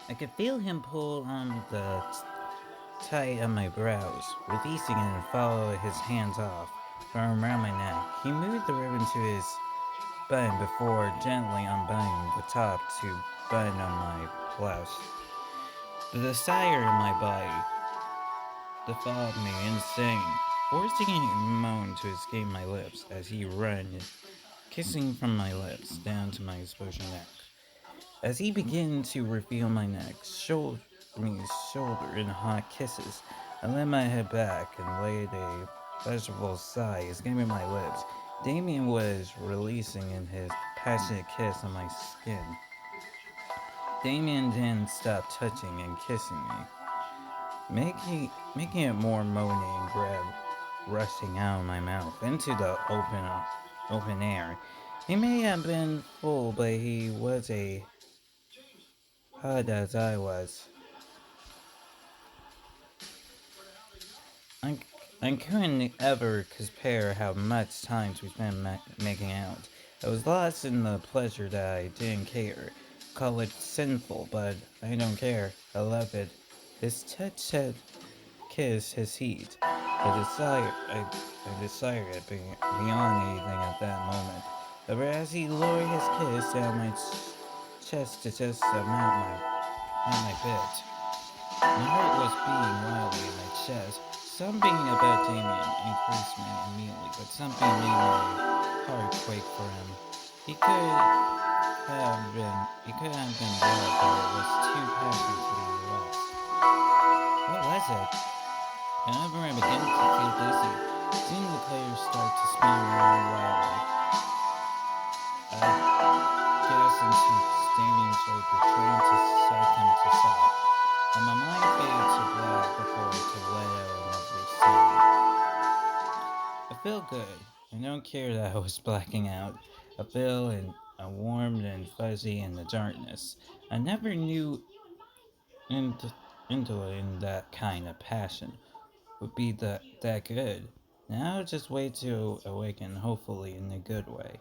I could feel him pull on the tight of my brows, releasing it and follow his hands off from around my neck. He moved the ribbon to his button before gently unbuttoning the top to button on my blouse. The desire in my body defied me insane, forcing a moan to escape my lips as he ran, kissing from my lips down to my exposed neck. As he began to reveal my neck, shoulder in hot kisses, I let my head back and laid a pleasurable sigh, escaping my lips. Damien was releasing in his passionate kiss on my skin. Damien then stopped touching and kissing me, making it more moaning and rushing out of my mouth into the open air. He may have been full, but he was a hard as I was. I, I couldn't ever compare how much time we spent making out. I was lost in the pleasure that I didn't care. Call it sinful, but I don't care. I love it. His touch had kiss, his heat. I desired it beyond anything at that moment. But as he lowered his kiss down my chest to just at my bit, my heart was beating wildly in my chest. Something about Damien increased me immediately, but something made my heart quake for him. He he could have been blood, but it was too passionate to be lost. What was it? Whenever I began to feel dizzy, seeing the players start to spin around wildly, I gasped into Damien's shoulder, trying to psych him to stop. But my mind faded to black before I could let out another sound. I feel good. I don't care that I was blacking out. I feel warm and fuzzy in the darkness. I never knew into in that kind of passion would be that good. Now just wait to awaken, hopefully in a good way.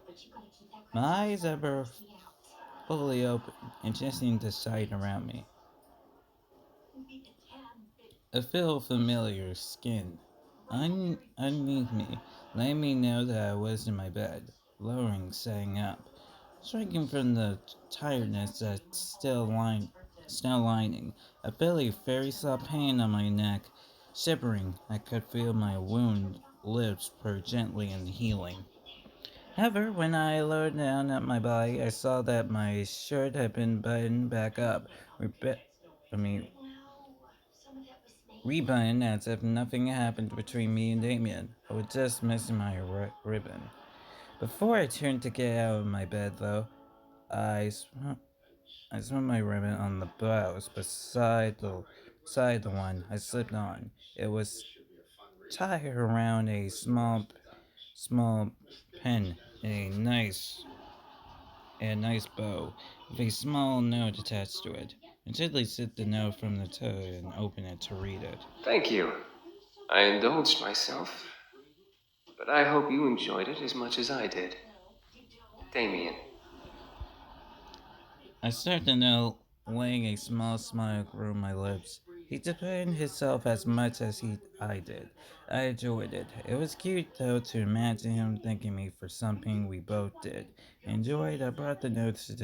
My eyes ever fully open, adjusting the sight around me. I feel familiar skin underneath me, letting me know that I was in my bed, lowering, setting up, striking from the tiredness that's still lining. I feel a very soft pain on my neck, shivering. I could feel my wound lips purr gently and healing. However, when I looked down at my body, I saw that my shirt had been buttoned back up. Rebe- I mean, rebuttoned as if nothing happened between me and Damien. I was just missing my ribbon. Before I turned to get out of my bed, though, I swung my ribbon on the blouse beside the one I slipped on. It was tied around a small pin in a nice bow with a small note attached to it. I gently slipped the note from the toe and opened it to read it. Thank you. I indulged myself, but I hope you enjoyed it as much as I did. Damien. I started to know, laying a small smile grew my lips. He defended himself as much as I did. I enjoyed it. It was cute, though, to imagine him thanking me for something we both did. Enjoyed, I brought the notes to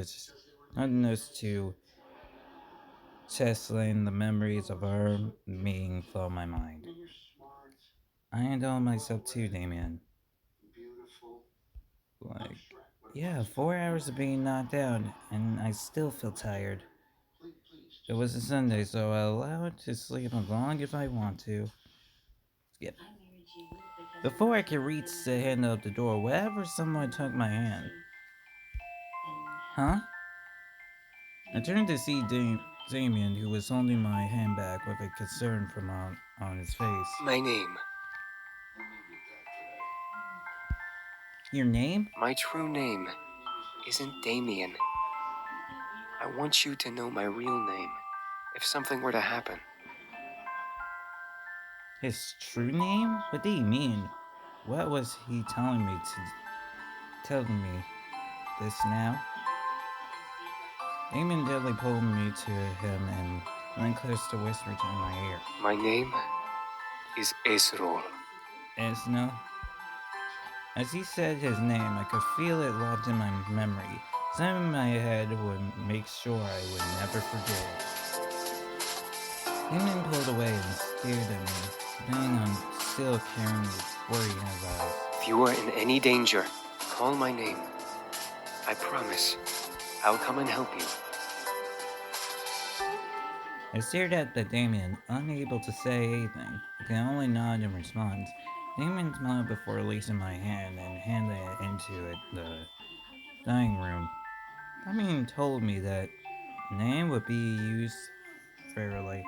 chest, letting the memories of our meeting flow my mind. I indulged myself too, Damien. Like, yeah, 4 hours of being knocked down, and I still feel tired. It was a Sunday, so I allowed to sleep as long as I want to. Skip. Before I could reach the handle of the door, wherever someone took my hand. Huh? I turned to see Damien, who was holding my hand back with a concern on his face. My name. Your name? My true name isn't Damien. I want you to know my real name if something were to happen. His true name? What do you mean? What was he telling me this now? Damien gently pulled me to him and then close to whisper in my ear. My name is Esrol. Esno? As he said his name, I could feel it locked in my memory. Something in my head would make sure I would never forget it. Damien pulled away and stared at me, depending on still carrying the worry in his eyes. If you are in any danger, call my name. I promise, I'll come and help you. I stared at the Damien, unable to say anything. I could only nod in response. Damien smiled before releasing my hand and handing it into the dining room. Damien told me that name would be used fairly.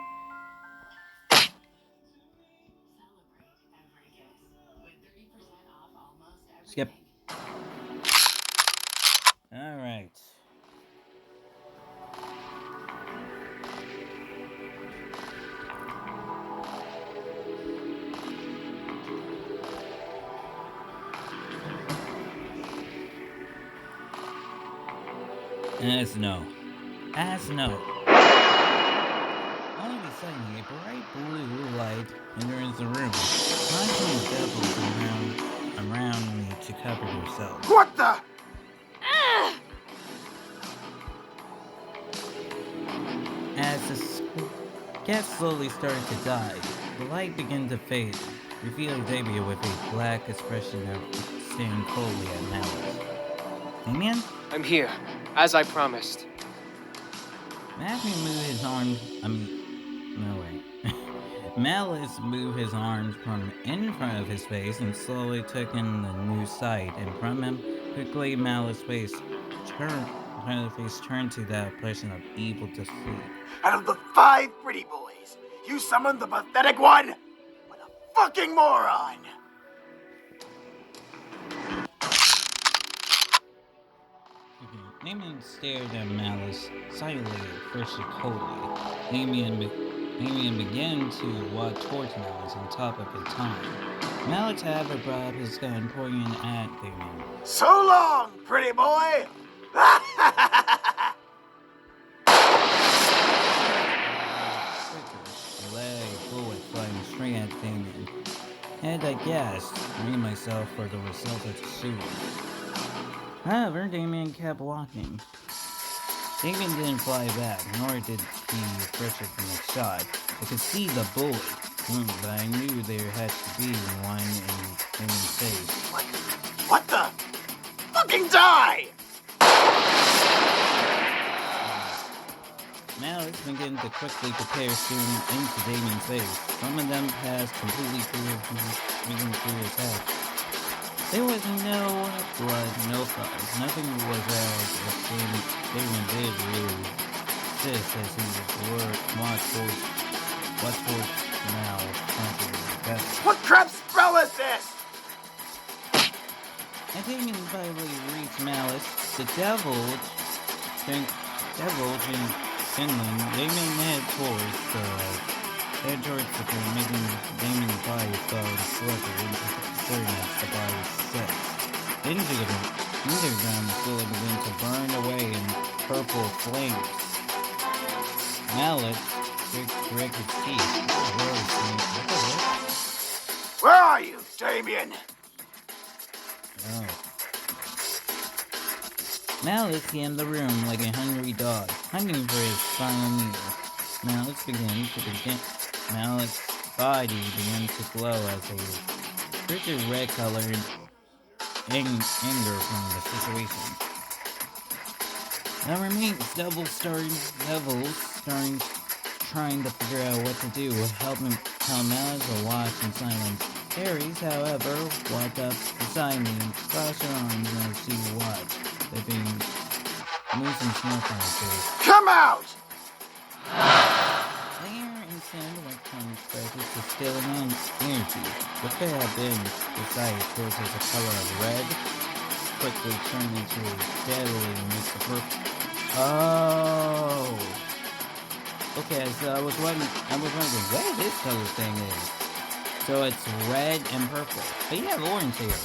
Skip. Alright. Asno. All of a sudden, a bright blue light enters the room, causing the devils around me to cover themselves. What the? As the guests slowly started to die, the light began to fade, revealing Damien with a black expression of staring coldly at Malice. Damien? I'm here, as I promised. Matthew moved his arms. Malice moved his arms from in front of his face and slowly took in the new sight. And from him, quickly Malice's face turned to that expression of evil deceit. Out of the 5 pretty boys, you summoned the pathetic one? What a fucking moron! Damien stared at Malice silently, first coldly. Damien began to walk towards Malice on top of his time. Malice, however, brought up his gun, pointing at Damien. So long, pretty boy! A leg bullet flying straight at Damien. And I gasped, bringing myself for the result of the shooting. However, Damien kept walking. Damien didn't fly back, nor did he fresher from the shot. I could see the bullet, but I knew there had to be one in Damien's face. What the? Fucking die! Malice began to quickly prepare soon into Damien's face. Some of them passed completely through his head. There was no blood, no scars. Nothing was as if Damien did really insist as he watched towards Malice punching his chest. What crap spell is this? As Damien finally reached Malice, the divulge in Finland, Damien head towards the door, making Damien's body fall slowly into as the body set. Underground slowly began to burn away in purple flames. Malice grit his teeth. Where are you, Damien? Oh. Malice scanned the room like a hungry dog, hunting for his final meal. Malice's body began to glow as a frigid red color in anger from the situation. Now remains devils starting trying to figure out what to do, helping Malice to watch in silence. Ares, however, walked up beside me and crossed her arms as she watched. They've been losing smoke on her face. Come out! The air and sand went from expresses to still energy. What could have been decided towards as a color of red, quickly turned into a deadly mix of purple. Oh! Okay, so I was wondering what this color thing is. So it's red and purple. But you have orange here.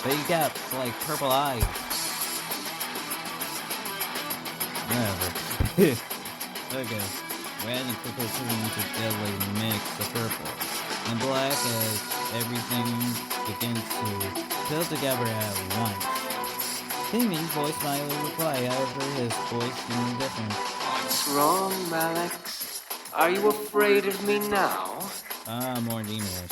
But you got, like, purple eyes. Whatever. Okay. Red and purple turn into deadly mix of purple and black as everything begins to fill together at once. Damien's voice finally replied, however, his voice seemed different. What's wrong, Malex? Are you afraid of me now? More demonish.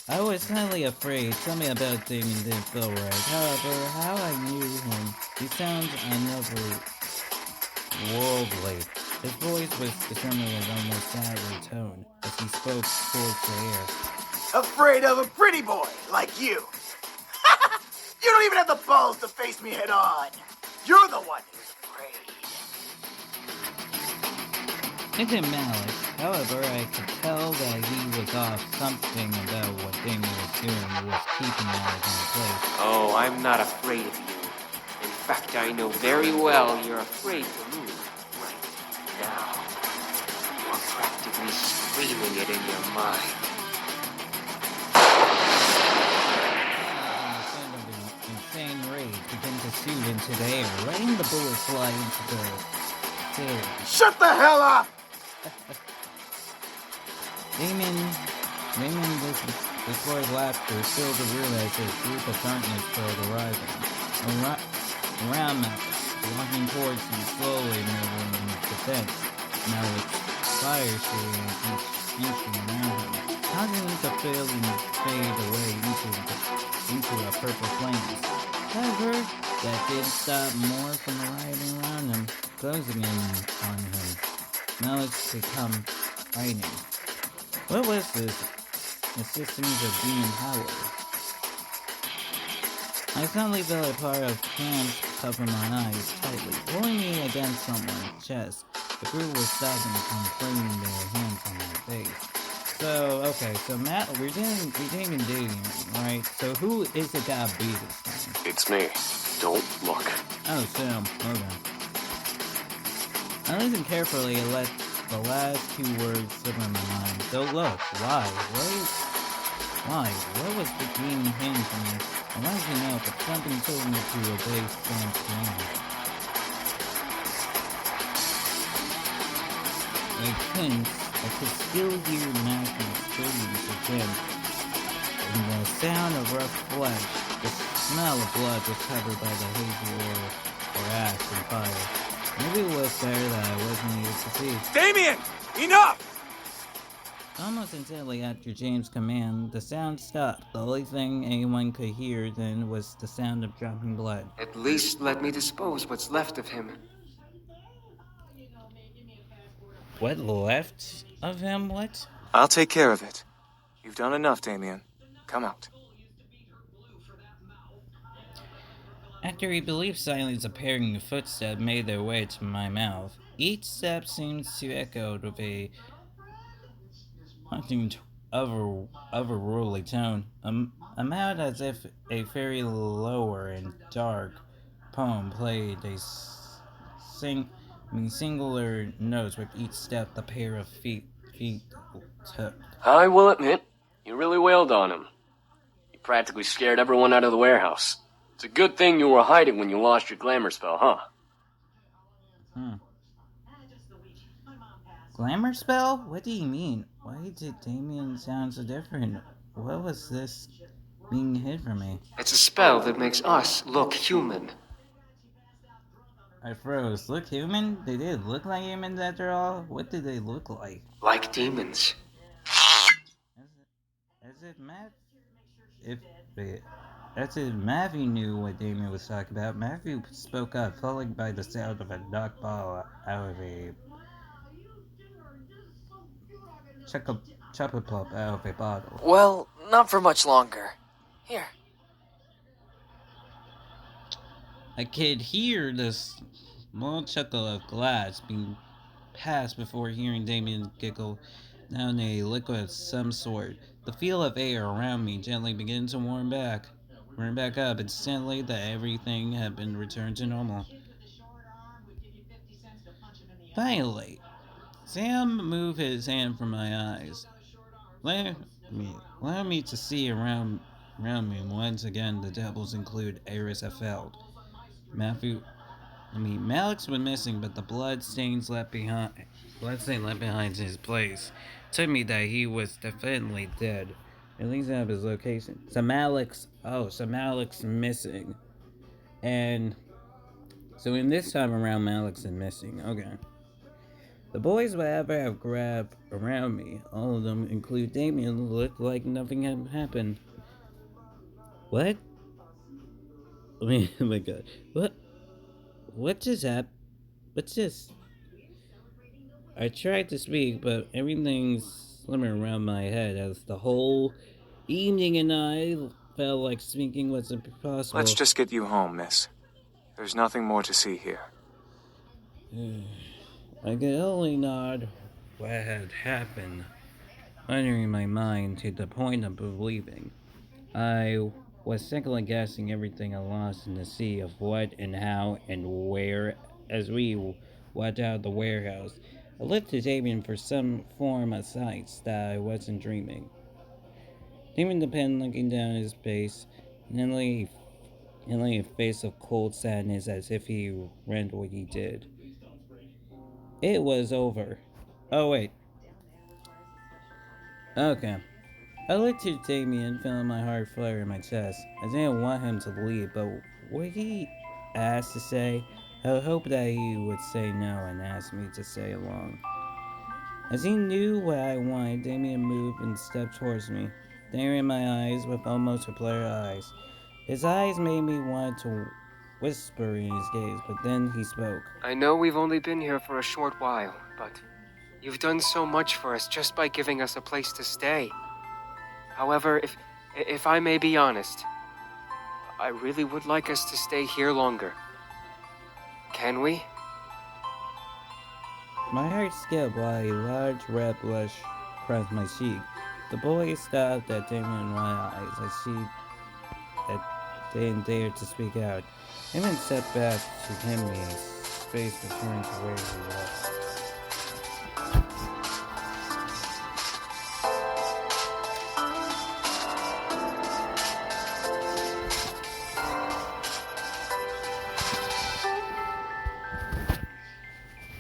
I was slightly afraid. Something about Damien didn't feel right. However, how I knew him, he sounds otherworldly. His voice was determined with almost savage tone as he spoke towards the air. Afraid of a pretty boy like you. You don't even have the balls to face me head on. You're the one who's afraid. It didn't matter. However, I could tell that he was off. Something about what Damien was doing was keeping Malik in place. Oh, I'm not afraid of you. In fact, I know very well you're afraid to move right now. You're practically screaming it in your mind. Insane rage began to shoot into the air, letting the bullets fly into the ceiling. Shut the hell up! Damien, this boy's laughter filled the room as a group of darkness started arriving. Around Malcolm, walking towards him, slowly moving in defense. Now its fire shooting inching around him, causing him to fail and fade away into a purple flames. However, that didn't stop more from rioting around him, closing in on him. Now it's become frightening. What was this? The systems of demon power. I suddenly felt a part of hands cover my eyes tightly, pulling me against someone's chest. The group was stopping from flinging their hands on my face. So, okay, so Matt, we're dating dating, right? So who is it gotta be this time? It's me. Don't look. Oh, Sam. Okay. I listened carefully and let the last two words slip in my mind. Don't look. Why? Why? What was between him and me? I wanted to know, but something told me to obey Sam's command. I could still hear Matthew's screams again, and the sound of rough flesh. The smell of blood was covered by the hazy oil or ash and fire. Maybe it was there that I wasn't able to see. Damien! Enough! Almost instantly after James' command, the sound stopped. The only thing anyone could hear then was the sound of dropping blood. At least let me dispose what's left of him. What left of him? What? I'll take care of it. You've done enough, Damien. Come out. After a believed silence, a pairing of footsteps made their way to my mouth. Each step seems to echo with a haunting, otherworldly tone, amount as if a very lower and dark poem played a singular notes with each step the pair of feet took. I will admit, you really wailed on him. You practically scared everyone out of the warehouse. It's a good thing you were hiding when you lost your glamour spell, huh? Glamour spell? What do you mean? Why did Damien sound so different? What was this being hid from me? It's a spell that makes us look human. I froze. Look human? They did look like humans after all? What did they look like? Like demons. As if Matthew knew what Damien was talking about. Matthew spoke up, followed by the sound of a dark ball out of a chocolate pop out of a bottle. Well, not for much longer. Here. I could hear the small chuckle of glass being passed before hearing Damien giggle down a liquid of some sort. The feel of air around me gently began to warm back up instantly that everything had been returned to normal. Finally, Sam moved his hand from my eyes, allowing me to see around me once again. The devils include Aris Feld, Matthew, I mean, Malik's been missing, but the blood stain left behind his place told me that he was definitely dead. At least I have his location. So Malik's missing. And so in this time around, Malik's missing. Okay. The boys would ever have grabbed around me. All of them, include Damien, looked like nothing had happened. What? I mean, oh my god. What? What just happened? What's this? I tried to speak, but everything's slimming around my head as the whole evening and I felt like speaking was Let's impossible. just get you home, miss. There's nothing more to see here. I could only nod what had happened, wondering my mind to the point of believing. I was secondly guessing everything I lost in the sea of what and how and where as we walked out of the warehouse. I looked to Damien for some form of sights that I wasn't dreaming. Damien depended looking down his face, and lay a face of cold sadness as if he regretted what he did. It was over. Oh wait. Okay. I looked to Damien, feeling my heart flutter in my chest. I didn't want him to leave, but what he asked to say, I hoped that he would say no and ask me to stay along. As he knew what I wanted, Damien moved and stepped towards me, staring in my eyes with almost blurred eyes. His eyes made me want to whisper in his gaze, but then he spoke. I know we've only been here for a short while, but you've done so much for us just by giving us a place to stay. However, if I may be honest, I really would like us to stay here longer. Can we? My heart skipped while a large red blush crossed my cheek. The boy stopped at Damien in my eyes. I see that didn't dare to speak out. Damien stepped back to him, his face returned to where he was.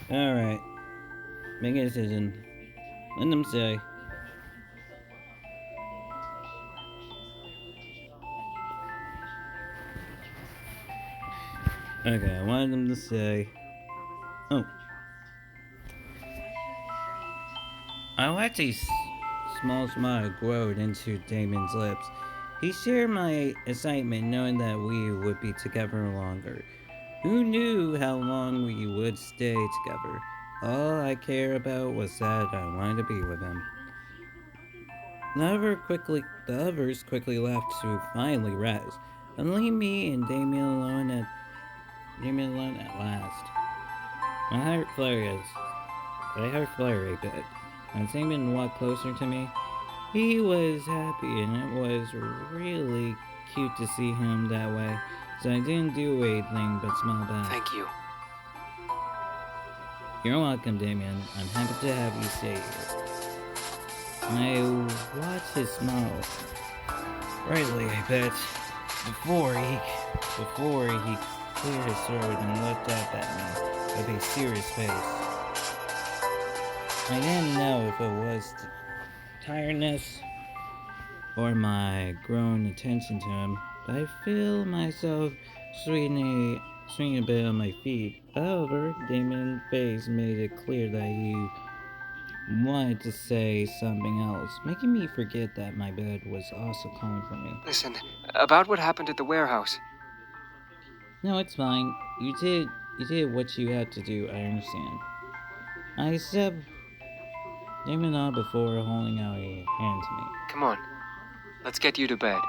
Alright. Make a decision. Let them say. Okay, I wanted them to say. Oh. I watched a small smile grow into Damon's lips. He shared my excitement knowing that we would be together longer. Who knew how long we would stay together? All I cared about was that I wanted to be with him. The others quickly left to finally rest, and leave me and Damien alone at last. My heart fluttered a bit. As Damien walked closer to me, he was happy, and it was really cute to see him that way. So I didn't do anything but smile back. Thank you. You're welcome, Damien. I'm happy to have you stay here. I watched his smile brightly a bit before he cleared his throat and looked up at me with a serious face. I didn't know if it was tiredness or my growing attention to him, but I feel myself swinging a bit on my feet. However, Damon's face made it clear that he wanted to say something else, making me forget that my bed was also calling for me. Listen, about what happened at the warehouse. No, it's fine. You did what you had to do, I understand. I stepped Damon on before holding out a hand to me. Come on, let's get you to bed.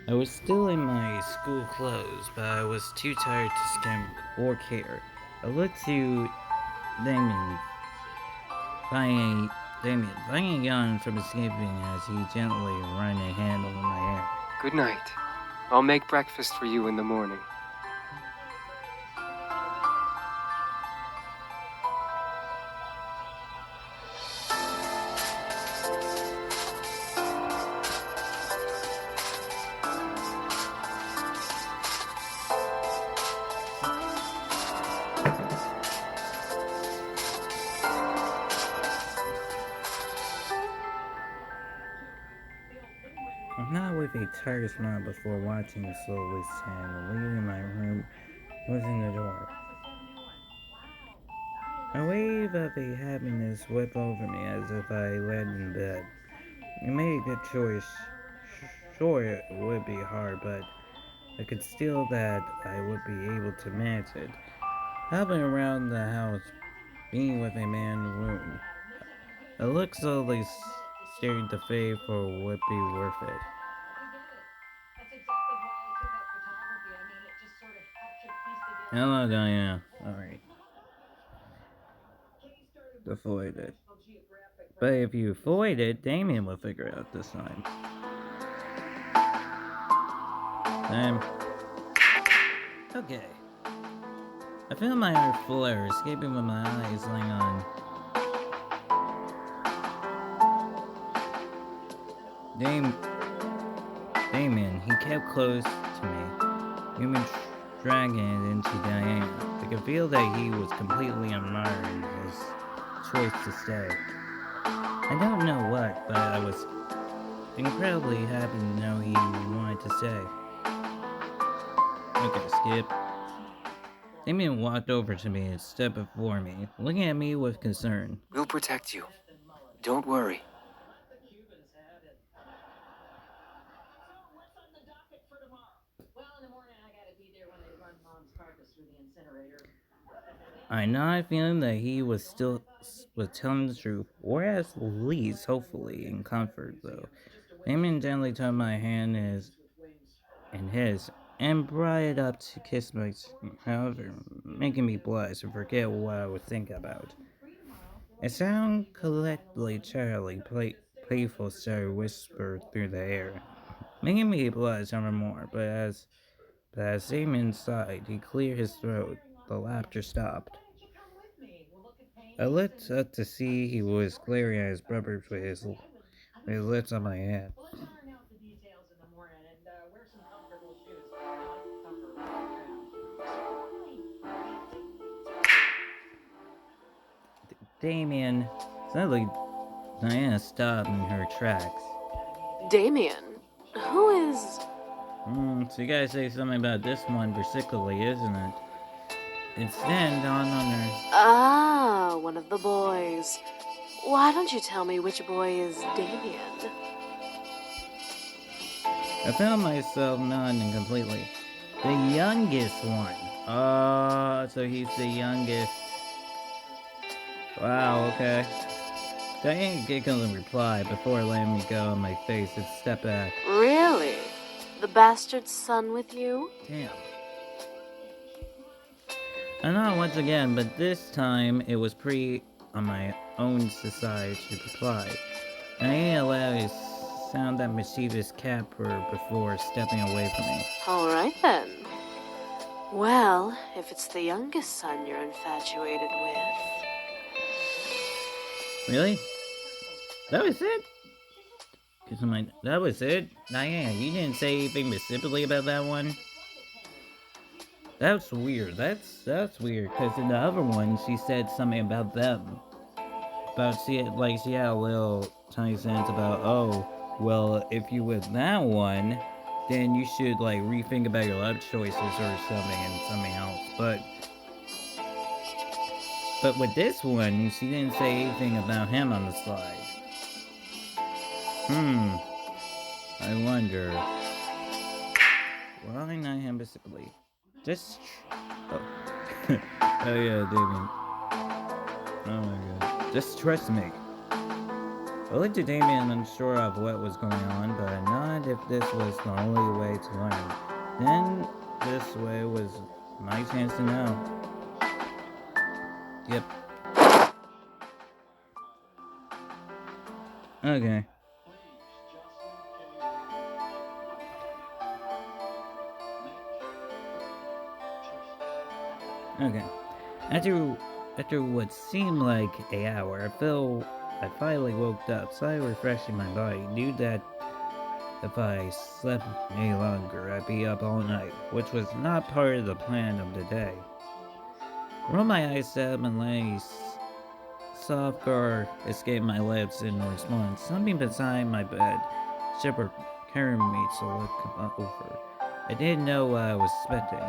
I was still in my school clothes, but I was too tired to skim or care. I looked to Damien, finding a yawn from escaping as he gently ran a hand over my hair. Good night. I'll make breakfast for you in the morning. with a tired smile before watching him slowly stand, leaving my room, closing the door. A wave of a happiness swept over me as if I lay in bed. I made a good choice. Sure, it would be hard, but I could still that I would be able to manage it. Hopping around the house, being with a man ruined. I looked slowly, staring to fade for would be worth it. Hello, Diana. Alright. Avoid it. But if you avoid it, Damien will figure it out this time. Okay. I feel my heart flare, escaping with my eyes laying on Damien. He kept close to me, even dragging it into Diana. I could feel that he was completely admiring his choice to stay. I don't know what, but I was incredibly happy to know he wanted to stay. Okay, skip. Damien walked over to me and stepped before me, looking at me with concern. We'll protect you. Don't worry. I nodded, feeling that he was telling the truth, or at least, hopefully, in comfort, though. Damien gently took my hand in his and brought it up to kiss my however, making me blush and forget what I was thinking about. A sound collectively Charlie playful started whispered through the air, making me blush ever more, but as Damien sighed, he cleared his throat. The laughter stopped. I looked up to see he was glaring at his brother with his lips on my hand. Damien. Suddenly, Diana stopped in her tracks. Damien, who is... So you gotta say something about this one particularly, isn't it? It's then dawned on her. Ah, one of the boys. Why don't you tell me which boy is Damien? I found myself nodding completely. The youngest one. So he's the youngest. Wow, okay. Diane giggled in reply before letting me go on my face and step back. Really? The bastard's son with you? Damn. I know once again, but this time it was on my own side to reply. And I ain't allowed to sound that mischievous capper before stepping away from me. Alright then. Well, if it's the youngest son you're infatuated with... Really? That was it? That was it? Diane, you didn't say anything specifically about that one? That's weird. That's weird, because in the other one, she said something about them. She had a little tiny sense about, oh, well, if you with that one, then you should, rethink about your love choices or something and something else. But with this one, she didn't say anything about him on the slide. I wonder. Why not him specifically? Just. Oh. Oh yeah, Damien. Oh my god. Just trust me. I looked at Damien unsure of what was going on, but not if this was the only way to learn. Then this way was my chance to know. Yep. Okay. Okay. After what seemed like an hour, I finally woke up, slightly refreshing my body. Knew that if I slept any longer, I'd be up all night, which was not part of the plan of the day. Rolled my eyes up and let soft gurr escape my lips in response. Something beside my bed shivered me to look over. I didn't know what I was expecting.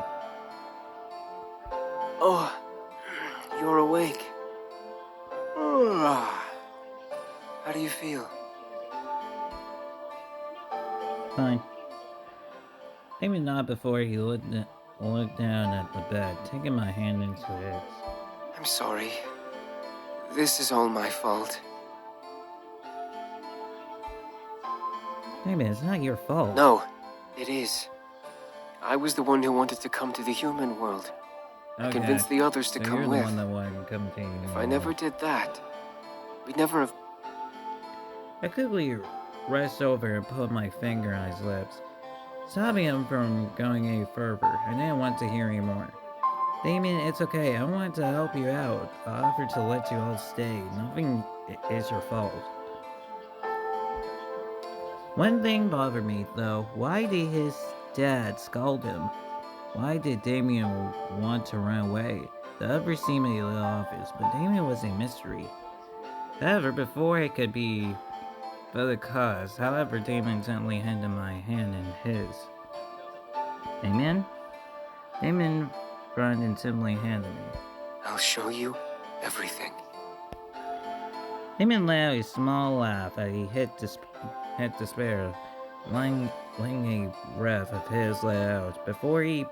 Oh, you're awake. How do you feel? Fine. Maybe not before he looked down at the bed, taking my hand into his. I'm sorry. This is all my fault. Damien, it's not your fault. No, it is. I was the one who wanted to come to the human world. I Okay, convinced the others to so come you're the with. one that wanted to come to you. If I never did that, we'd never have. I quickly rushed over and put my finger on his lips, stopping him from going any further. I didn't want to hear any more. Damien, it's okay. I wanted to help you out. I offered to let you all stay. Nothing is your fault. One thing bothered me, though. Why did his dad scold him? Why did Damien want to run away? The others seemed a little obvious, but Damien was a mystery. However, before it could be for the cause, Damien gently handed my hand in his. Damien? Damien frowned and simply handed me. I'll show you everything. Damien let out a small laugh as he hit despair, letting a breath of his let out before he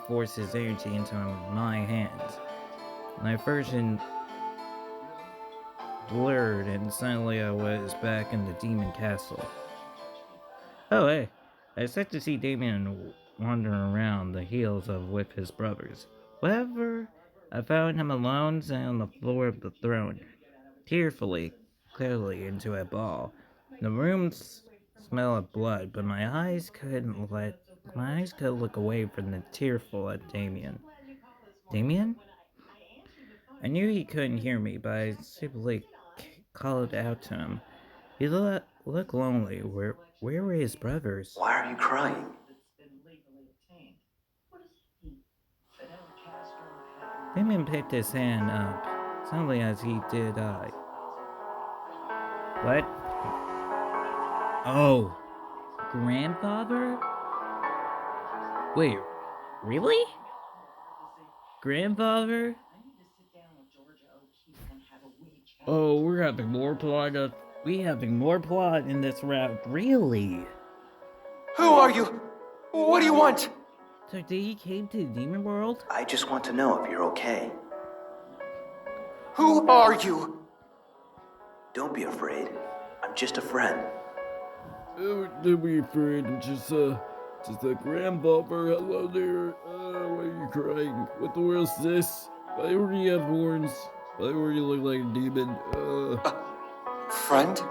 forced his energy into my hands. My version blurred, and suddenly I was back in the demon castle. Oh, hey, I expect to see Damien wandering around the hills with his brothers. However, I found him alone sitting on the floor of the throne, tearfully, clearly into a ball. The room smelled of blood, but my eyes could look away from the tearful at Damien. Damien? I knew he couldn't hear me, but I simply called out to him. He looked lonely. Where were his brothers? Why are you crying? Damien picked his hand up. Suddenly, as he did, I. What? Oh, grandfather? Wait, really? Grandfather? Oh, we're having more plot of. We having more plot in this route. Really? Who are you? What do you want? So did he came to the demon world? I just want to know if you're okay. Who are you? Don't be afraid. I'm just a friend. Don't be afraid. I'm just a grandfather. Hello there. Why are you crying? What the world is this? Why do you have horns? Why do you look like a demon? Friend?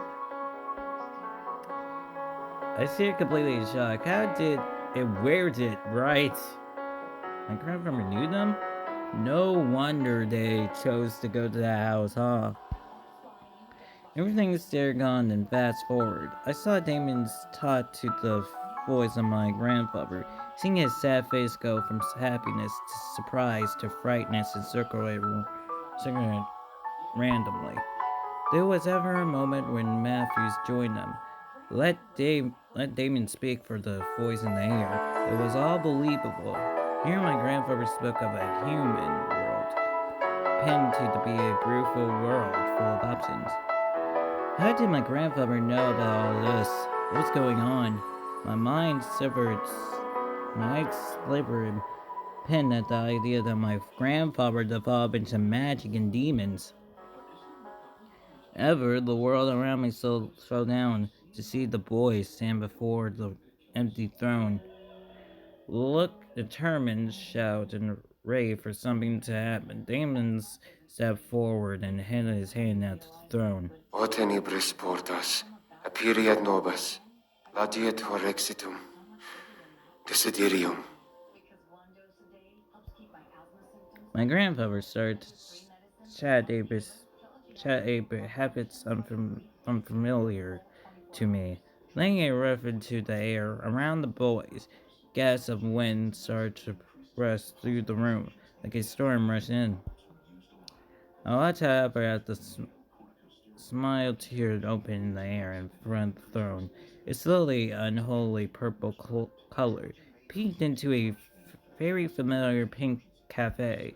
I see it completely in shock. How did it? Where did? Right. My grandfather knew them? No wonder they chose to go to that house, huh? Everything is there gone and fast forward. I saw Damien's taught to the voice of my grandfather, seeing his sad face go from happiness to surprise to frightness and circling randomly. There was ever a moment when Matthews joined them. Let Damien speak for the voice in the air. It was all believable. Here my grandfather spoke of a human world, pinned to be a brutal world full of options. How did my grandfather know about all this? What's going on? My mind slivered, pinned at the idea that my grandfather developed into magic and demons. Ever, the world around me slowed down to see the boy stand before the empty throne. Look determined, shout, and rave for something to happen. Damon stepped forward and handed his hand out to the throne. O tenebris portas, aperiat nobis, latiet horexitum, desiderium. My grandfather started to chat habits unfamiliar to me, laying a roof into the air around the boys. Gusts of wind started to rush through the room like a storm rushed in. I watched however as the smile teared open in the air in front of the throne. a slowly unholy purple color, peeked into a very familiar pink cafe.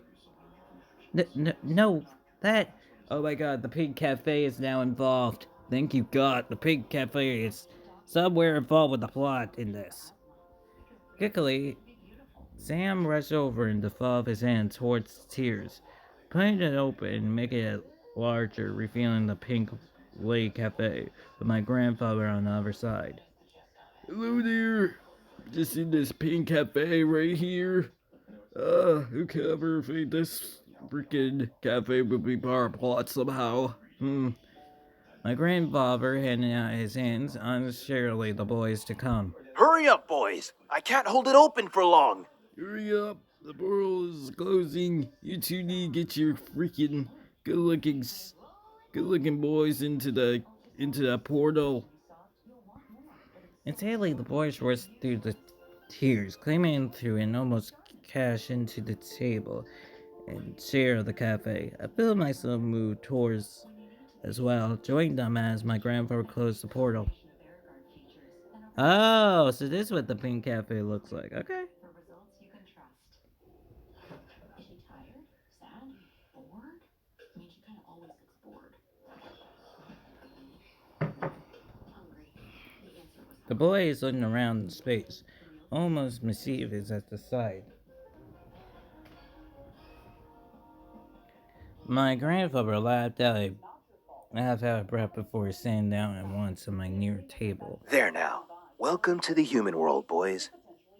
No, that. Oh my god, the pink cafe is now involved. Thank you, God, the pink cafe is somewhere involved with the plot in this. Quickly, Sam rushed over and defiled his hand towards the tears, putting it open and making it larger, revealing the pink lake cafe with my grandfather on the other side. Hello there. Just in this pink cafe right here. Who could ever think this freaking cafe would be part of plot somehow? My grandfather handed out his hands, unsurely the boys to come. Hurry up, boys. I can't hold it open for long. Hurry up, the portal is closing. You two need to get your freaking good-looking boys into that portal. Entirely, the boys rushed through the tears, claiming through and almost cash into the table and chair of the cafe. I felt myself move towards as well, joining them as my grandfather closed the portal. Oh, so this is what the pink cafe looks like. Okay. The boy is looking around in space, almost mischievous at the sight. My grandfather laughed out a half out of breath before sitting down at once at my near table. There now. Welcome to the human world, boys.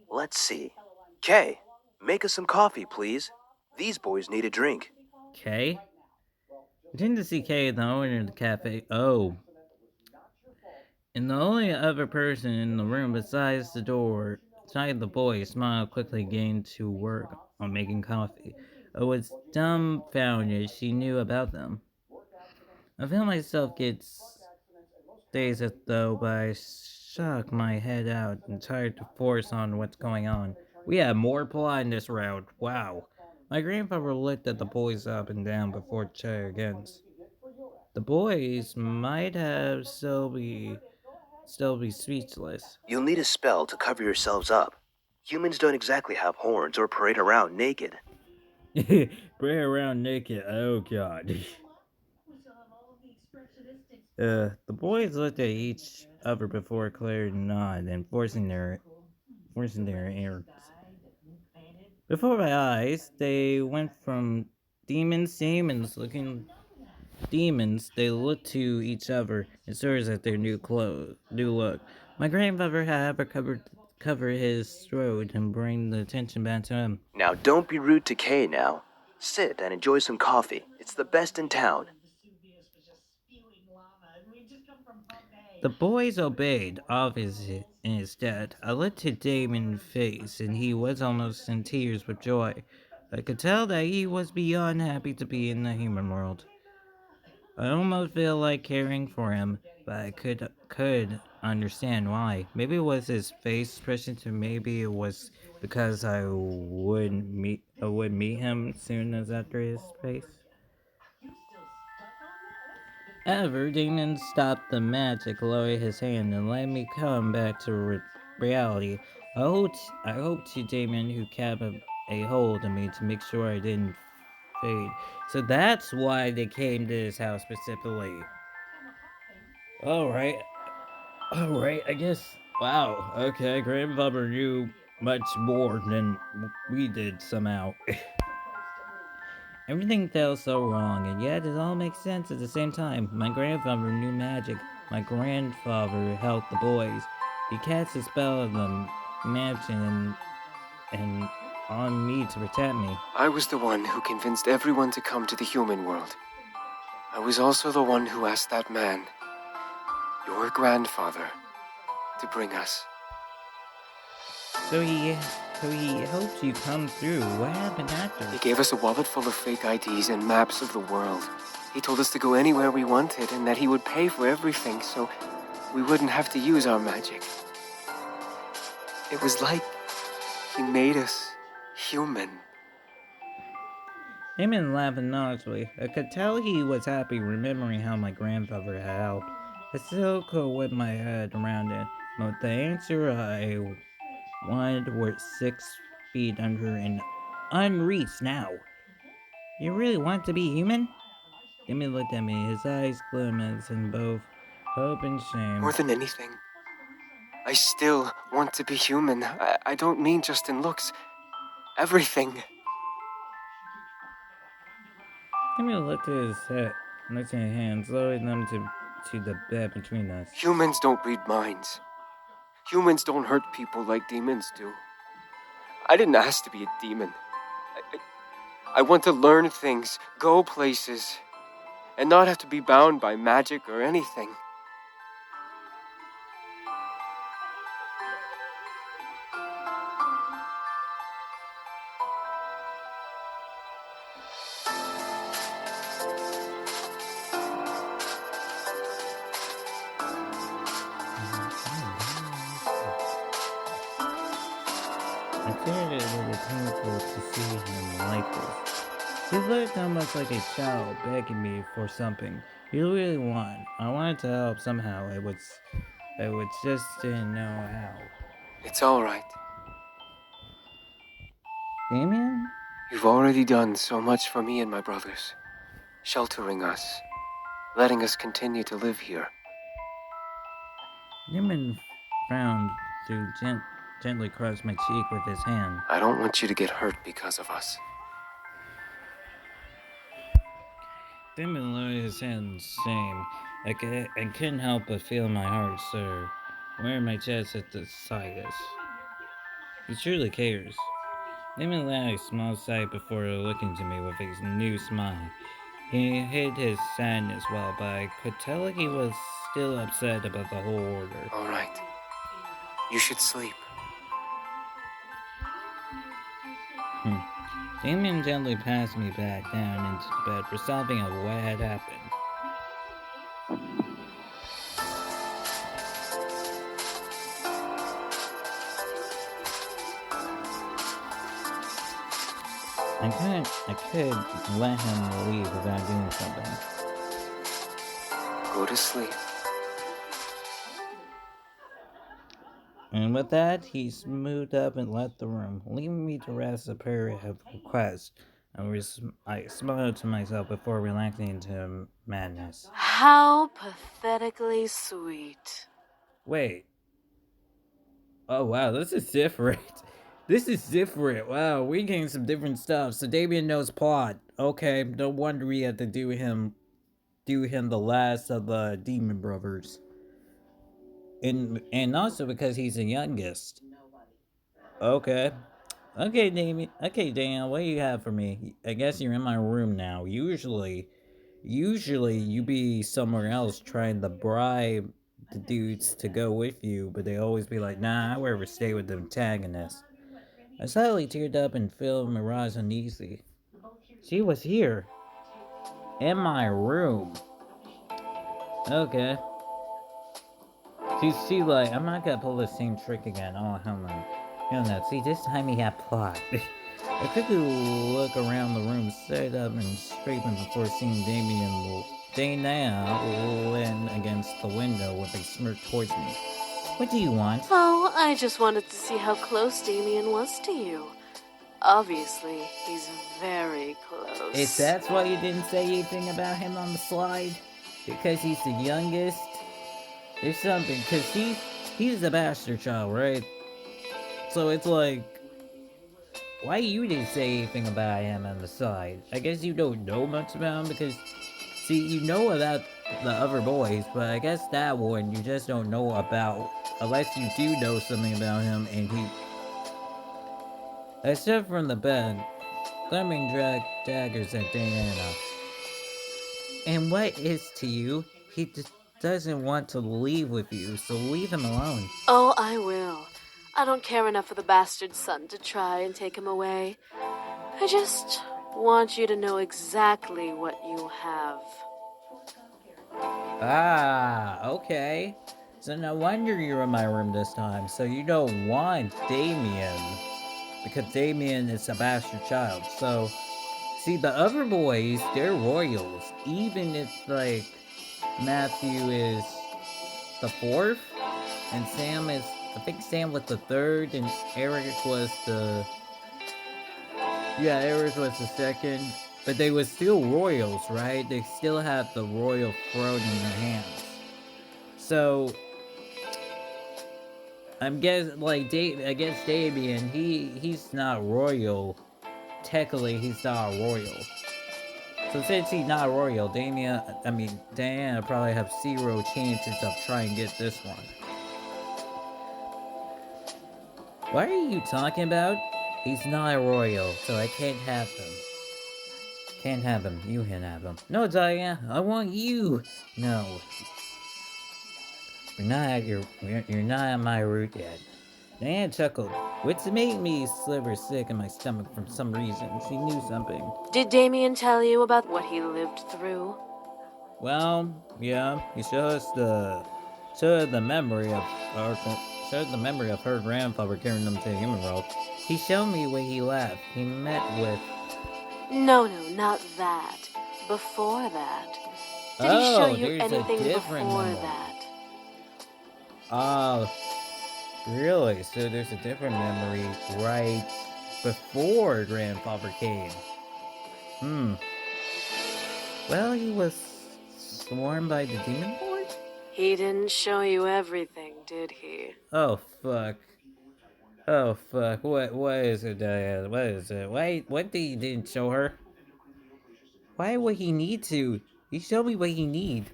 Let's see. Kay, make us some coffee, please. These boys need a drink. Kay? I tend to see Kay, the owner of the cafe. Oh. And the only other person in the room besides the boy, smiled quickly getting to work on making coffee. I was dumbfounded she knew about them. I feel myself get dazed as though, but I shook my head out and tried to force on what's going on. We have more plot in this round. Wow. My grandfather looked at the boys up and down before chatting again. The boys might have still be speechless. You'll need a spell to cover yourselves up. Humans don't exactly have horns or parade around naked. Bring around naked. Oh god. The boys looked at each other before Claire nodded and forcing their ears. Before my eyes, they went from demons, they looked to each other and stared at their new look. My grandfather, however, covered his throat and bring the attention back to him. Now don't be rude to Kay now. Sit and enjoy some coffee. It's the best in town. The boys obeyed, obviously, instead. I looked at Damon's face, and he was almost in tears with joy. I could tell that he was beyond happy to be in the human world. I almost feel like caring for him, but I could understand why. Maybe it was his face expression, to maybe it was because I would meet him soon as after his face. However, Damon stopped the magic, lowered his hand, and let me come back to reality. I hoped to Damon, who kept a hold of me to make sure I didn't fade. So that's why they came to this house specifically. Alright, I guess. Wow, okay, grandfather knew much more than we did somehow. Everything felt so wrong, and yet it all makes sense at the same time. My grandfather knew magic. My grandfather helped the boys. He cast a spell on the mansion and on me to protect me. I was the one who convinced everyone to come to the human world. I was also the one who asked that man, your grandfather, to bring us. So he helped you come through. What happened after? He gave us a wallet full of fake IDs and maps of the world. He told us to go anywhere we wanted and that he would pay for everything so we wouldn't have to use our magic. It was like he made us human. Damon laughed noisily. I could tell he was happy remembering how my grandfather had helped. I still could whip my head around it. But the answer I wanted were 6 feet under and unreached now. You really want to be human? Damien looked at me, his eyes glimmered in both hope and shame. More than anything, I still want to be human. I don't mean just in looks. Everything. Damien looked at his head, looked at his hands, lowering them to the bed between us. Humans don't read minds. Humans don't hurt people like demons do. I didn't ask to be a demon. I want to learn things, go places, and not have to be bound by magic or anything. I feared it would be painful to see him like this. He looked almost like a child begging me for something he really wanted. I wanted to help somehow. I would just didn't know how. It's all right. Damien? You've already done so much for me and my brothers. Sheltering us. Letting us continue to live here. Damien frowned gently across my cheek with his hand. I don't want you to get hurt because of us. Damien lowered his hand in shame. I couldn't help but feel my heart stir, where my chest at the sight is. He truly cares. Damien let a small sigh before looking to me with a new smile. He hid his sadness well, but I could tell he was still upset about the whole order. All right. You should sleep. Damien gently passed me back down into the bed, resolving of what had happened. I could let him leave without doing something. Go to sleep. And with that, he smoothed up and left the room, leaving me to rest a prayer of request. I smiled to myself before relaxing into madness. How pathetically sweet. Wait. Oh wow, this is different. This is different. Wow, we getting some different stuff. So Damien knows plot. Okay, no wonder we had to do him the last of the Demon Brothers. And also because he's the youngest. Okay. Okay, Damien. Okay, Dan, what do you have for me? I guess you're in my room now. Usually you be somewhere else trying to bribe the dudes to go with you, but they always be like, nah, I'd rather stay with the antagonist. I suddenly teared up and felt Mirage uneasy. She was here. In my room. Okay. She like, I'm not gonna pull the same trick again. Oh, hell no. Hell no. See, this time he had plot. I quickly look around the room, stood up and straightened before seeing Dana lean against the window with a smirk towards me. What do you want? Oh, I just wanted to see how close Damien was to you. Obviously, he's very close. If that's why you didn't say anything about him on the slide? Because he's the youngest? There's something, because he's a bastard child, right? So it's like, why you didn't say anything about him on the side? I guess you don't know much about him because, see, you know about the other boys, but I guess that one you just don't know about, unless you do know something about him and he... I stood from the bed, glaring daggers at Diana. And what is to you? He just doesn't want to leave with you, so leave him alone. Oh, I will. I don't care enough for the bastard son to try and take him away. I just want you to know exactly what you have. Ah, okay. So no wonder you're in my room this time. So you don't want Damien. Because Damien is a bastard child. So, see, the other boys, they're royals. Even if, like, Matthew is the fourth, and Sam is. I think Sam was the third, and Eric was the. Yeah, Eric was the second. But they were still royals, right? They still have the royal throne in their hands. So I'm guessing, like, against Damien, he's not royal. Technically, he's not royal. So since he's not royal, Diana probably have zero chances of trying to get this one. What are you talking about? He's not royal, so I can't have him. Can't have him. You can have him. No, Diana, I want you. No, you're not at my route yet. Diana chuckled, which made me sliver sick in my stomach for some reason. She knew something. Did Damien tell you about what he lived through? Well, yeah, he showed the memory of our showed the memory of her grandfather carrying them to the human world. He showed me when he left. He met with. No, not that. Before that. Did he show you There's anything a different before memory. that? Oh, really? So there's a different memory right before grandfather came. Well, he was sworn by the demon lord? He didn't show you everything, did he? Oh, fuck. Oh, fuck. What is it, Diana? What is it? What did he didn't show her? Why would he need to? He showed me what he need.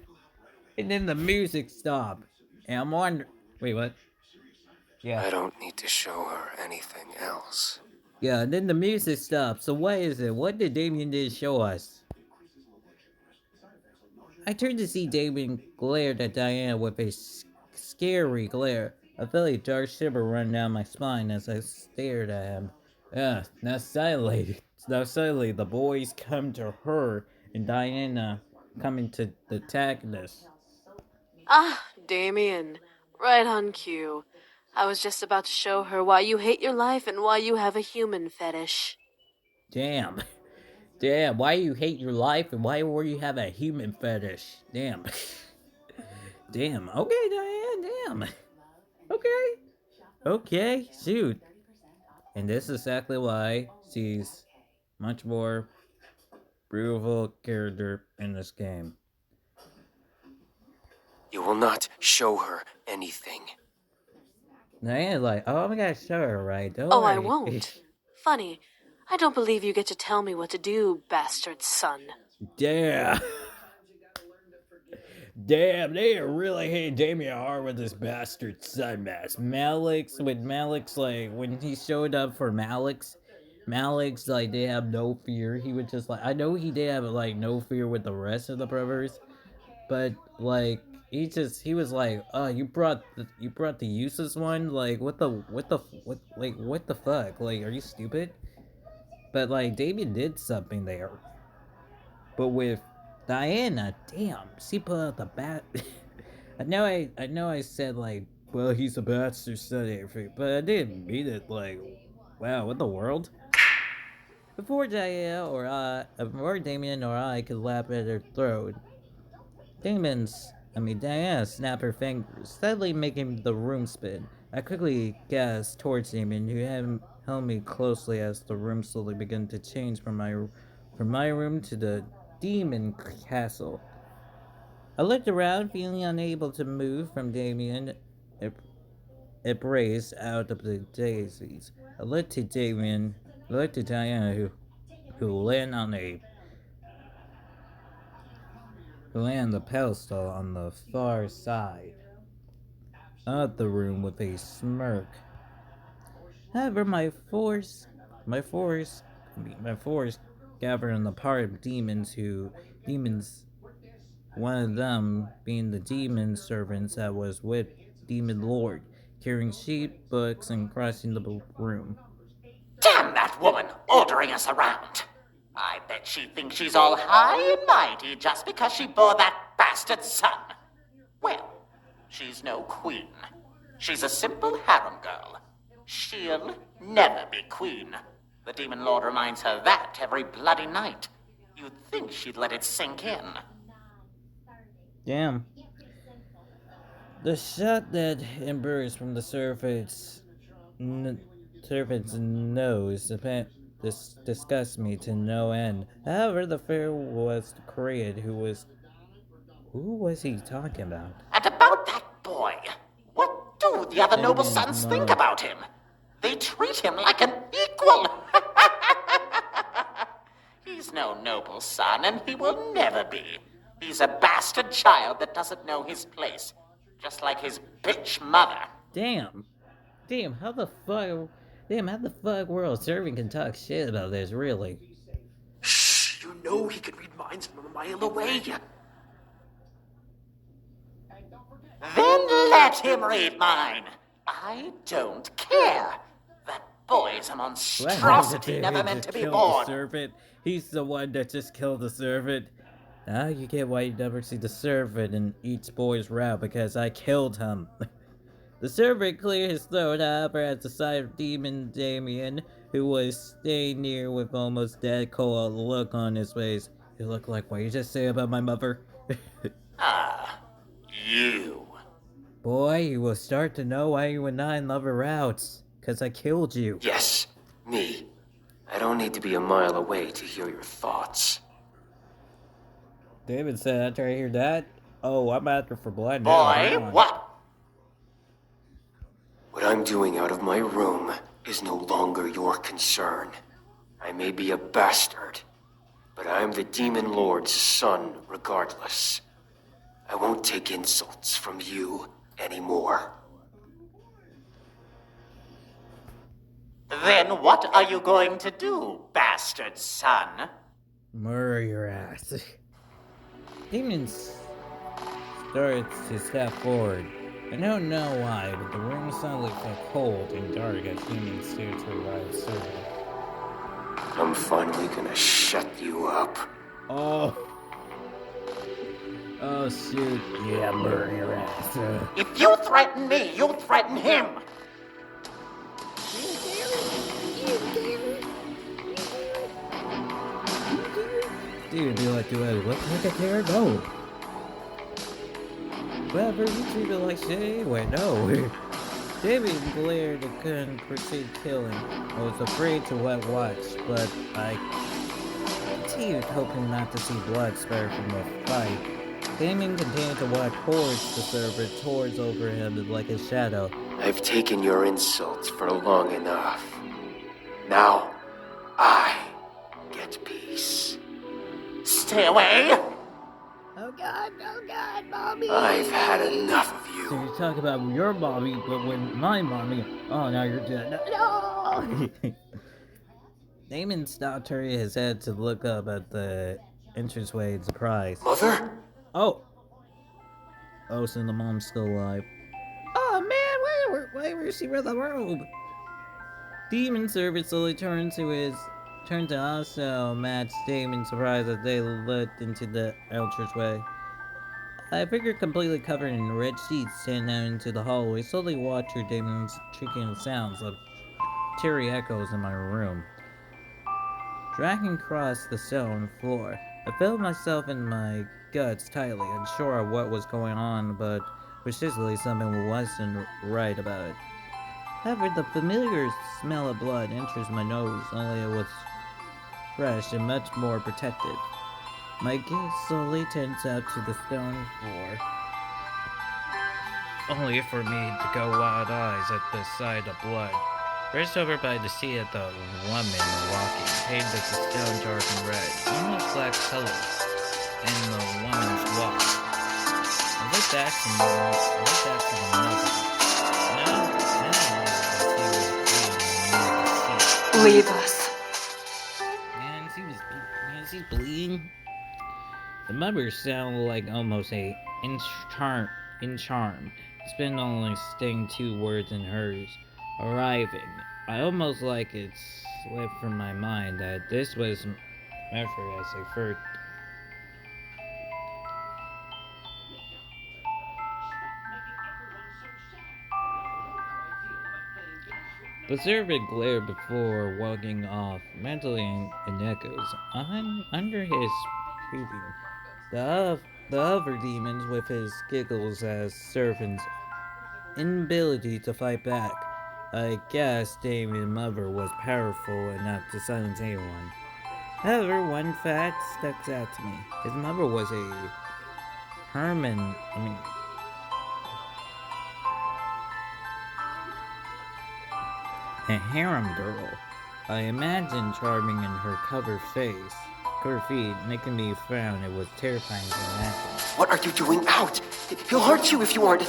And then the music stopped. And I'm wondering. Wait, what? Yeah. I don't need to show her anything else. Yeah, and then the music stopped. So what is it? What did Damien did show us? I turned to see Damien glared at Diana with a scary glare. I felt a dark shiver run down my spine as I stared at him. Now suddenly the boys come to her and Diana coming to the antagonist. Ah, Damien. Right on cue. I was just about to show her why you hate your life and why you have a human fetish. Damn. Damn, why you hate your life and why were you have a human fetish? Damn. Damn. Okay, Diane, damn. Okay. Okay, shoot. And this is exactly why she's much more beautiful character in this game. You will not show her anything. Diana's like, oh, I'm gonna show her, right? Don't Oh, worry. I won't. Funny. I don't believe you get to tell me what to do, bastard son. Damn. Damn, they really hate Damien hard with this bastard son mess. Malik's, like, when he showed up for Malik's, like, they have no fear. He was just like, I know he did have, like, no fear with the rest of the brothers, but, like, he was like, you brought the useless one? Like, what the fuck? Like, are you stupid? But, like, Damien did something there. But with Diana, damn, she put out the bat. I know I said, like, well, he's a bastard son, but I didn't mean it. Like, wow, what the world? Before Damien or I could laugh at her throat, Diana snapped her fingers, steadily making the room spin. I quickly gasped towards Damien, who held me closely as the room slowly began to change from my room to the demon castle. I looked around, feeling unable to move from Damien, embraced out of the daisies. I looked to Diana, who lay on the pedestal on the far side of the room with a smirk. However, my force gathered on the part of demons, one of them being the demon servants that was with Demon Lord, carrying sheep, books, and crossing the room. Damn that woman, ordering us around. I bet she thinks she's all high and mighty just because she bore that bastard son. Well, she's no queen. She's a simple harem girl. She'll never be queen. The Demon Lord reminds her that every bloody night. You'd think she'd let it sink in. Damn. The shot that embers from the serpent's nose disgusts me to no end. However, the fair was created who was he talking about? And about that boy, what do the other noble Damien's sons think mom. about him? They treat him like an equal. He's no noble son, and he will never be. He's a bastard child that doesn't know his place, just like his bitch mother. Damn, how the fuck world serving can talk shit about this, really? Shh, you know he could read minds from a mile away. Then let him read mine. I don't care. That boy's a monstrosity never meant to be kill born. the servant. He's the one that just killed the servant. Now you get why you never see the servant in each boy's route, because I killed him. The servant cleared his throat, however, at the sight of demon Damien, who was staying near with almost dead cold look on his face. You look like what you just say about my mother. You. Boy, you will start to know why you were not in other routes. Cause I killed you. Yes, me. I don't need to be a mile away to hear your thoughts. David said after I hear that, oh, I'm after for blood now. Boy, what? What I'm doing out of my room is no longer your concern. I may be a bastard, but I'm the Demon Lord's son regardless. I won't take insults from you anymore. Then what are you going to do, bastard son? Murder your ass. Demon starts to step forward. I don't know why, but the room suddenly felt cold and dark as Demon stared to the right servant. I'm finally gonna shut you up. Oh. Oh shoot. Yeah, murder your ass. If you threaten me, you threaten him. Dude, do I look like a terror? No. Whatever, you treat me like shit anyway, no. David glared and couldn't proceed killing. I was afraid to wet watch, but I continued hoping not to see blood spurt from the fight. Damien continued to walk towards the server, towards over him like a shadow. I've taken your insults for long enough. Now, I get peace. Stay away. Oh god, mommy! I've had enough of So you. you talk about your mommy, but when my mommy, oh, now you're dead. No! Damon stopped turning his head to look up at the entranceway in surprise. Mother? Oh, so the mom's still alive. Oh man, why were she with the robe? Demon servant slowly turned to also match Damon's surprise as they looked into the entranceway. I figured completely covered in red sheets standing out into the hallway, slowly watched through Damon's trickling sounds of teary echoes in my room. Dragging across the stone floor, I felt myself in my guts tightly, unsure of what was going on, but persistently something wasn't right about it. However, the familiar smell of blood enters my nose, only it was fresh and much more protected. My gaze slowly turns out to the stone floor, only for me to go wild eyes at the sight of blood. First over by the seat of the woman walking, painted the stone dark and red, almost black color, in the woman's walk. I looked back to the mother. Now Leave us. Man, she's bleeding. The mother sounded like almost a in charm. Spent only staying 2 words in hers. Arriving. I almost like it slipped from my mind that this was effort as a first. The servant glared before walking off, mentally in echoes. Under his breathing, the The other demons, with his giggles as servants, inability to fight back. I guess Damien's mother was powerful enough to silence anyone. However, one fact sticks out to me. His mother was a Herman, a harem girl. I imagine charming in her covered feet, making me frown. It was terrifying to imagine. What are you doing out? He'll hurt you if you aren't.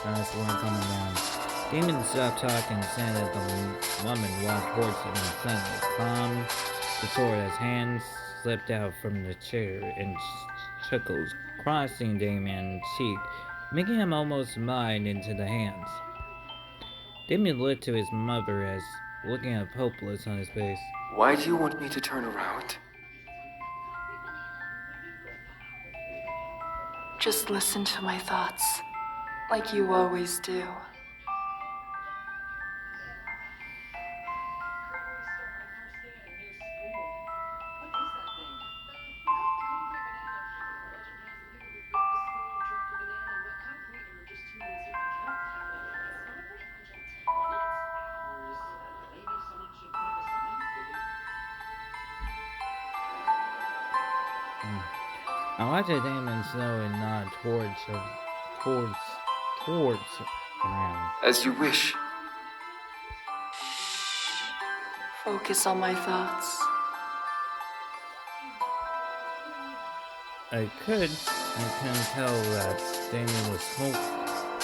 That's where I'm coming down. Damien stopped talking and said that the woman walked towards him and suddenly calmed the door as hands slipped out from the chair and chuckles crossing Damien's cheek, making him almost mine into the hands. Damien looked to his mother as looking at hopeless on his face. Why do you want me to turn around? Just listen to my thoughts, like you always do. I watched Damien slow and nod towards around. As you wish. Focus on my thoughts. I couldn't tell that Damien was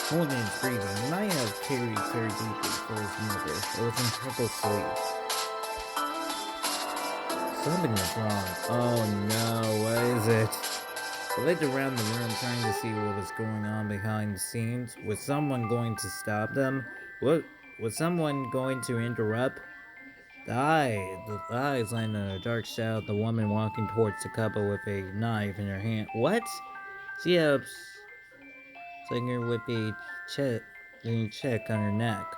holding his breathing. He might have carried very deeply for his mother. It was in trouble sleep. Something is wrong. Oh no, what is it? I looked around the room trying to see what was going on behind the scenes. Was someone going to stop them? Was someone going to interrupt? The eyes landed on a dark shadow of the woman walking towards the couple with a knife in her hand. What? She had a slinger with a check on her neck.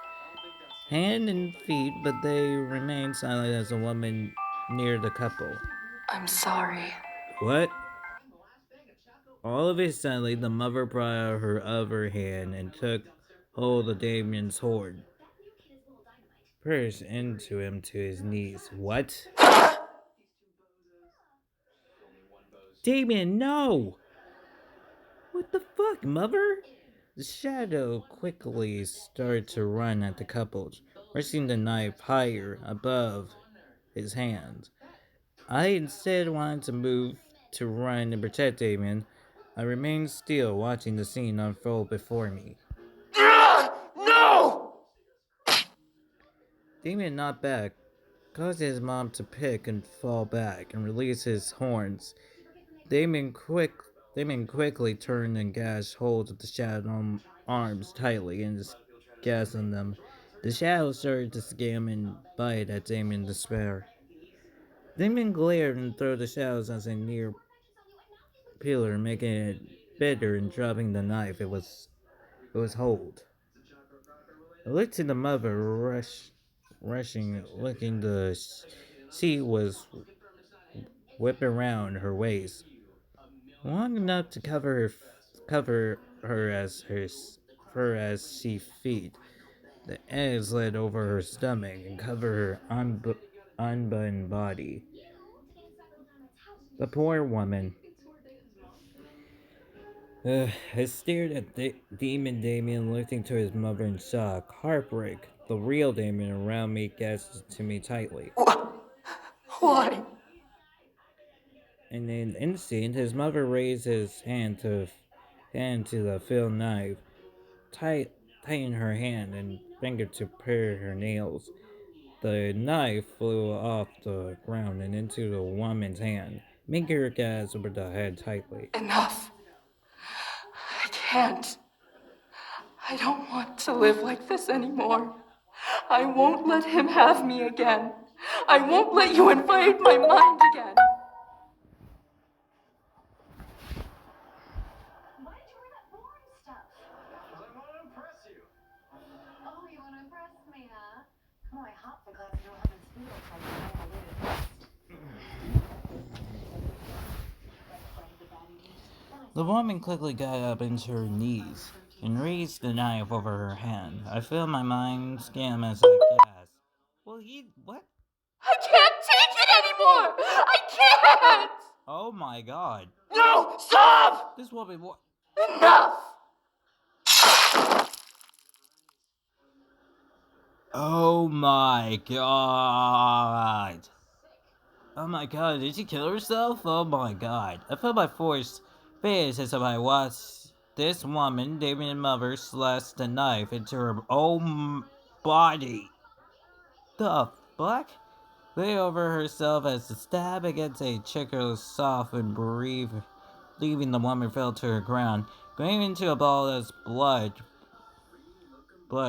Hand and feet, but they remained silent as the woman neared the couple. I'm sorry. What? All of a sudden, the mother brought out her other hand and took hold of Damien's horn, pushed into him to his knees. What? Damien, no! What the fuck, mother? The shadow quickly started to run at the couple, rushing the knife higher above his hands. I instead wanted to move to run and protect Damien. I remained still, watching the scene unfold before me. No! Damien knocked back, caused his mom to pick and fall back and release his horns. Damien quickly turned and grasped hold of the shadow's arms tightly and just gasped on them. The shadow started to scam and bite at Damien in despair. Damien glared and threw the shadows as a near pillar, making it bitter and dropping the knife. It was hold. I looked to the mother, rushing, looking the seat was whipped around her waist, long enough to cover her as she feet. The eggs led over her stomach and covered her unbuttoned body. The poor woman. I stared at Demon Damien, looking to his mother in shock, heartbreak. The real Damien around me gasped to me tightly. Why? In an instant, his mother raised his hand to the filled knife, tightened her hand and finger to pare her nails. The knife flew off the ground and into the woman's hand, making her gasp over the head tightly. Enough. I can't. I don't want to live like this anymore. I won't let him have me again. I won't let you invade my mind again. Why did you wear that boring stuff? Because I want to impress you. Oh, you want to impress me, huh? Oh, I hope the class you don't have in speedo like I alluded. The woman quickly got up into her knees and raised the knife over her hand. I feel my mind skim as I gasp. Well, what? I can't take it anymore! I can't! Oh my god. No! Stop! This woman, what? Enough! Oh my god. Oh my god, did she kill herself? Oh my god. I felt my force fizz as I watched this woman, Damien Mother, slash the knife into her own body. The fuck? Lay over herself as the stab against a chicken soft and brief, leaving the woman fell to her ground, going into a ball as blood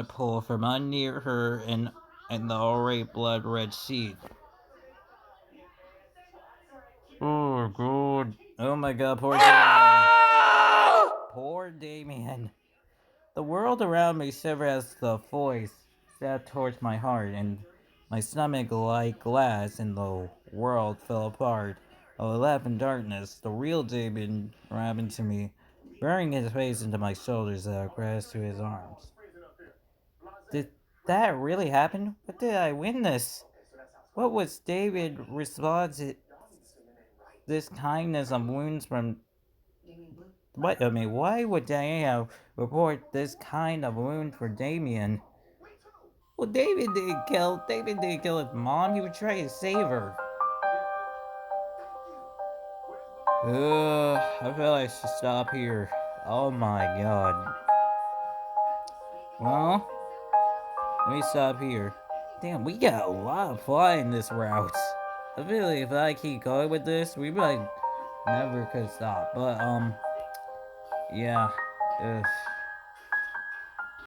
pool from under her and the already blood red sheet. Oh god. Oh my god, poor Damien. Poor Damien. The world around me shivered as the voice stabbed towards my heart, and my stomach, like glass, and the world fell apart. I left in darkness. The real Damien ran into me, burying his face into my shoulders as I grasped to his arms. Did that really happen? What did I witness? What was David's response to this kindness of wounds from... why would Diana report this kind of wound for Damien? Well, David didn't kill his mom. He was trying to save her. I feel like I should stop here. Oh my god. Well, let me stop here. Damn, we got a lot of flying this route. I feel like if I keep going with this, we might never could stop. But, yeah. Ugh.